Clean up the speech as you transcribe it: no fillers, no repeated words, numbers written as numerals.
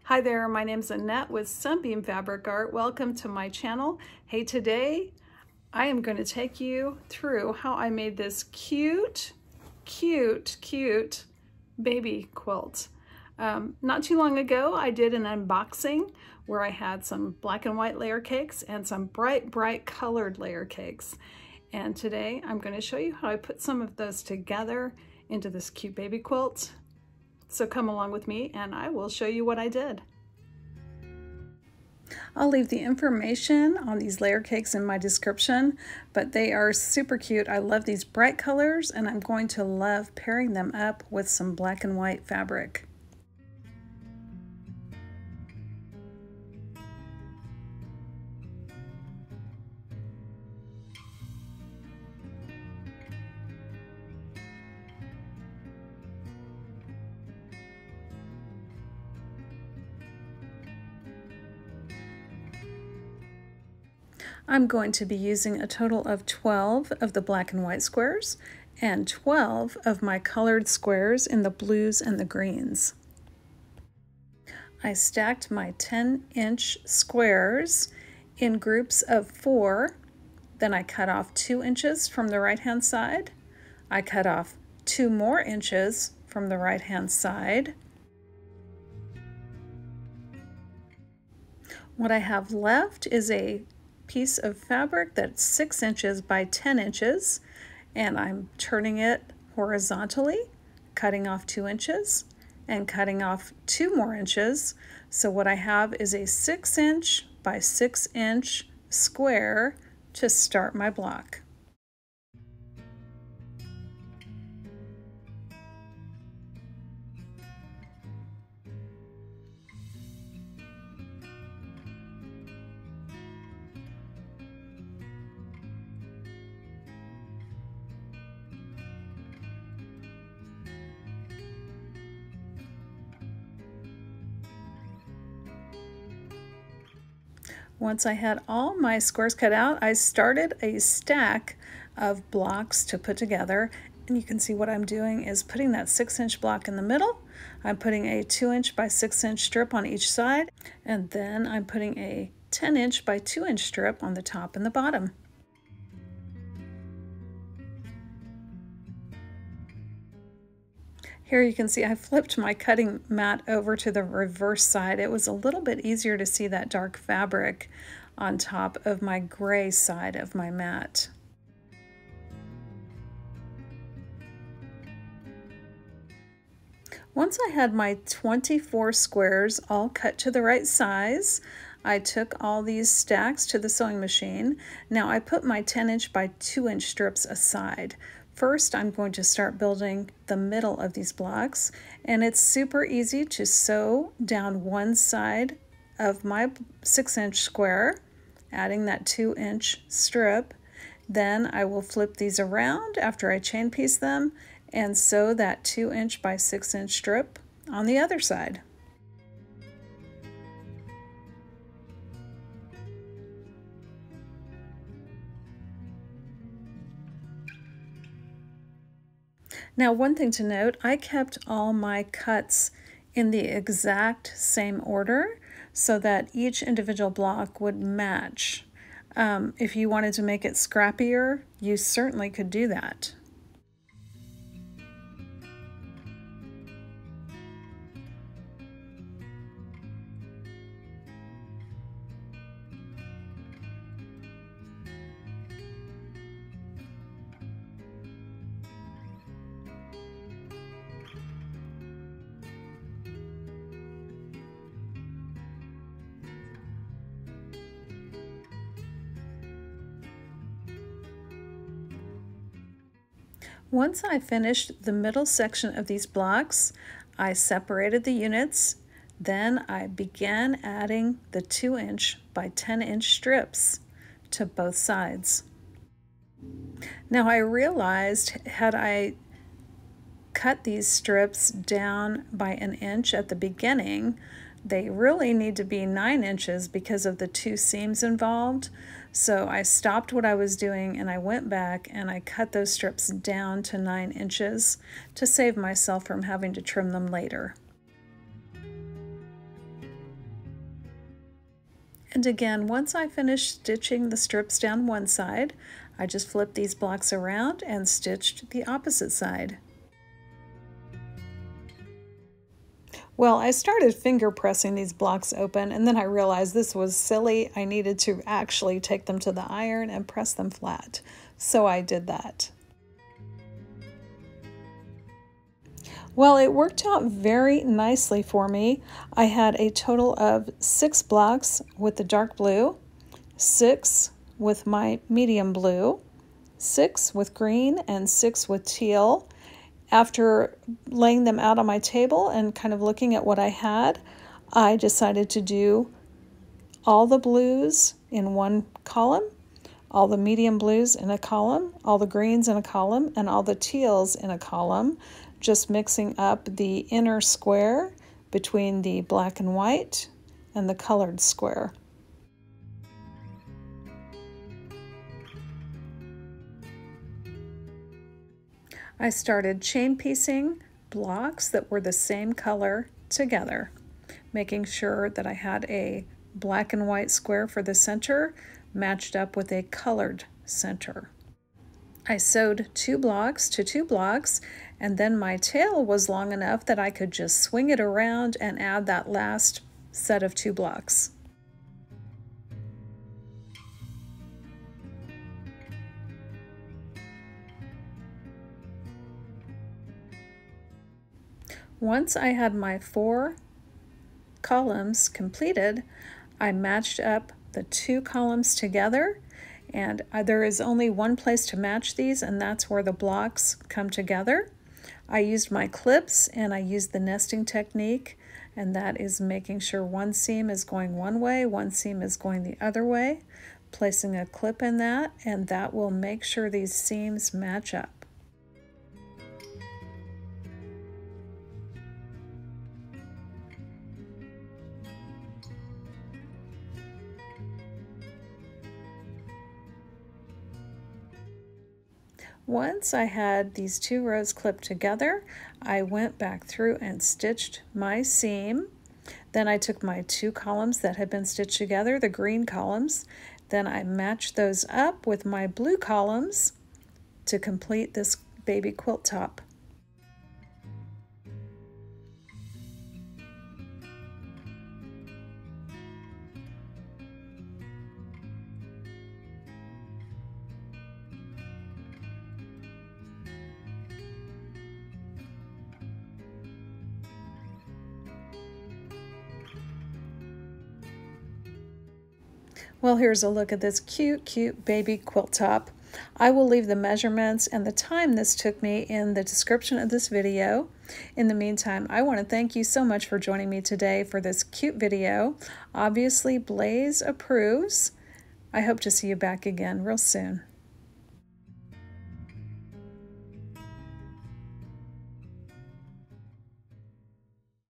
Hi there, my name's Annette with Sunbeam Fabric Art. Welcome to my channel. Hey, today I am going to take you through how I made this cute baby quilt. Not too long ago, I did an unboxing where I had some black and white layer cakes and some bright colored layer cakes. And today I'm going to show you how I put some of those together into this cute baby quilt. So come along with me and I will show you what I did. I'll leave the information on these layer cakes in my description, but they are super cute. I love these bright colors and I'm going to love pairing them up with some black and white fabric. I'm going to be using a total of 12 of the black and white squares and 12 of my colored squares in the blues and the greens. I stacked my 10-inch squares in groups of 4. Then I cut off 2 inches from the right-hand side. I cut off 2 more inches from the right-hand side. What I have left is a piece of fabric that's 6 inches by 10 inches, and I'm turning it horizontally, cutting off 2 inches and cutting off 2 more inches. So what I have is a 6-inch by 6-inch square to start my block. Once I had all my squares cut out, I started a stack of blocks to put together. And you can see what I'm doing is putting that 6-inch block in the middle. I'm putting a 2-inch by 6-inch strip on each side. And then I'm putting a 10-inch by 2-inch strip on the top and the bottom. Here you can see I flipped my cutting mat over to the reverse side. It was a little bit easier to see that dark fabric on top of my gray side of my mat. Once I had my 24 squares all cut to the right size, I took all these stacks to the sewing machine. Now I put my 10-inch by 2-inch strips aside. First, I'm going to start building the middle of these blocks, and it's super easy to sew down one side of my 6-inch square, adding that 2-inch strip. Then I will flip these around after I chain piece them and sew that 2-inch by 6-inch strip on the other side. Now, one thing to note, I kept all my cuts in the exact same order so that each individual block would match. If you wanted to make it scrappier, you certainly could do that. Once I finished the middle section of these blocks, I separated the units. Then I began adding the 2-inch by 10-inch strips to both sides. Now I realized had I cut these strips down by 1 inch at the beginning, they really need to be 9 inches because of the 2 seams involved. So I stopped what I was doing and I went back and I cut those strips down to 9 inches to save myself from having to trim them later. And again, once I finished stitching the strips down one side, I just flipped these blocks around and stitched the opposite side. Well, I started finger pressing these blocks open, and then I realized this was silly. I needed to actually take them to the iron and press them flat. So I did that. Well, it worked out very nicely for me. I had a total of 6 blocks with the dark blue, 6 with my medium blue, 6 with green, and 6 with teal. After laying them out on my table and kind of looking at what I had, I decided to do all the blues in one column, all the medium blues in a column, all the greens in a column, and all the teals in a column, just mixing up the inner square between the black and white and the colored square. I started chain piecing blocks that were the same color together, making sure that I had a black and white square for the center matched up with a colored center. I sewed 2 blocks to 2 blocks, and then my tail was long enough that I could just swing it around and add that last set of 2 blocks. Once I had my 4 columns completed, I matched up the 2 columns together, and there is only one place to match these, and that's where the blocks come together. I used my clips and I used the nesting technique, and that is making sure one seam is going one way, one seam is going the other way, placing a clip in that, and that will make sure these seams match up. Once I had these 2 rows clipped together, I went back through and stitched my seam. Then I took my 2 columns that had been stitched together, the green columns, then I matched those up with my blue columns to complete this baby quilt top. Well, here's a look at this cute baby quilt top. I will leave the measurements and the time this took me in the description of this video. In the meantime, I want to thank you so much for joining me today for this cute video. Obviously, Blaze approves. I hope to see you back again real soon.